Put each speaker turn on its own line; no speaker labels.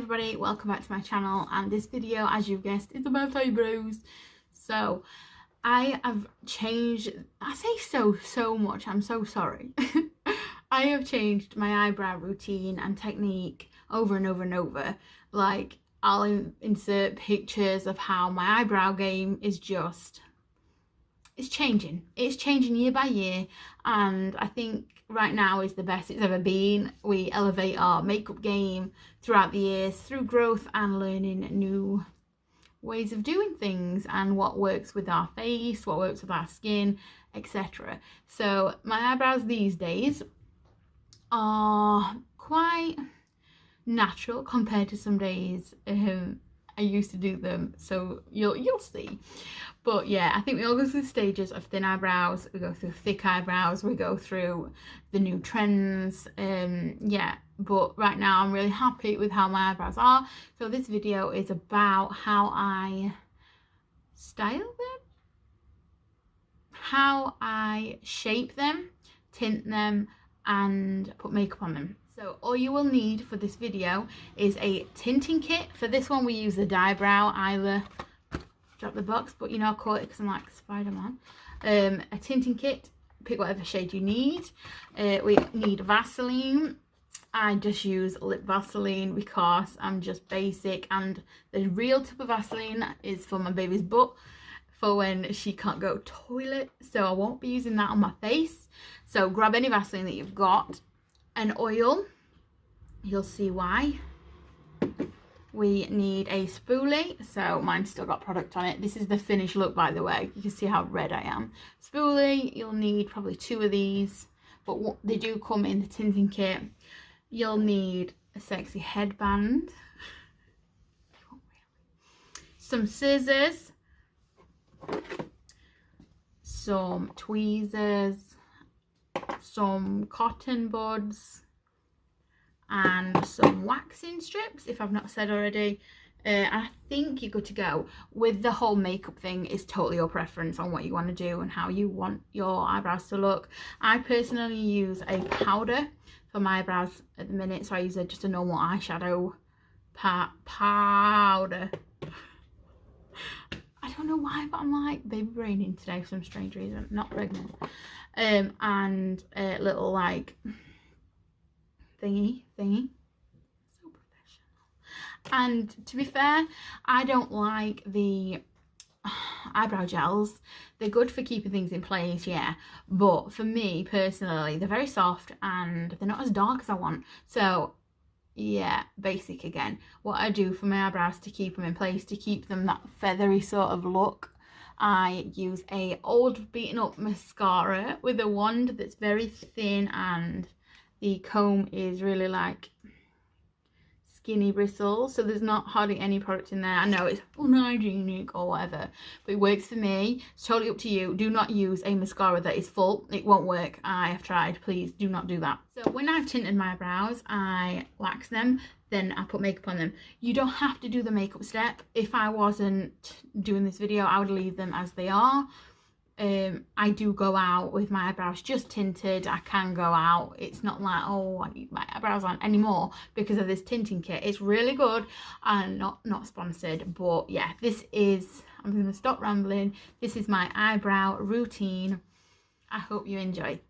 everybody, welcome back to my channel, and this video, as you've guessed, is about eyebrows. So I have changed, I say so much, I'm so sorry. I have changed my eyebrow routine and technique over and over and over. Like, I'll insert pictures of how my eyebrow game is just, it's changing year by year, and I think right now is the best it's ever been. We elevate our makeup game throughout the years through growth and learning new ways of doing things and what works with our face, what works with our skin, etc. So my eyebrows these days are quite natural compared to some days I used to do them, so you'll see. But yeah, I think we all go through stages of thin eyebrows, we go through thick eyebrows, we go through the new trends, yeah. But right now I'm really happy with how my eyebrows are, so this video is about how I style them, how I shape them, tint them, and put makeup on them. So all you will need for this video is a tinting kit. For this one we use the Eyebrow, either drop the box, but you know I call it because I'm like Spider-Man. A tinting kit, pick whatever shade you need. We need Vaseline. I just use lip Vaseline because I'm just basic, and the real tip of Vaseline is for my baby's butt, for when she can't go toilet, so I won't be using that on my face. So grab any Vaseline that you've got. An oil, you'll see why. We need a spoolie, so mine's still got product on it. This is the finished look, by the way. You can see how red I am. Spoolie, you'll need probably 2 of these, but they do come in the tinting kit. You'll need a sexy headband, some scissors, some tweezers, some cotton buds, and some waxing strips, if I've not said already. I think you're good to go. With the whole makeup thing, is totally your preference on what you want to do and how you want your eyebrows to look. I personally use a powder for my eyebrows at the minute, so I use just a normal eyeshadow powder. I don't know why, but I'm like baby braining today for some strange reason. Not pregnant. And a little like thingy. So professional. And to be fair, I don't like the eyebrow gels. They're good for keeping things in place, yeah, but for me personally, they're very soft and they're not as dark as I want. So yeah, basic again. What I do for my eyebrows to keep them in place, to keep them that feathery sort of look, I use a old beaten up mascara with a wand that's very thin, and the comb is really like skinny bristles, so there's not hardly any product in there. I know it's unhygienic or whatever, but it works for me. It's totally up to you. Do not use a mascara that is full. It won't work. I have tried. Please do not do that. So when I've tinted my brows, I wax them, then I put makeup on them. You don't have to do the makeup step. If I wasn't doing this video, I would leave them as they are. I do go out with my eyebrows just tinted. I can go out. It's not like, oh, I need my eyebrows on anymore because of this tinting kit. It's really good and not sponsored, but yeah, this is, I'm going to stop rambling. This is my eyebrow routine. I hope you enjoy.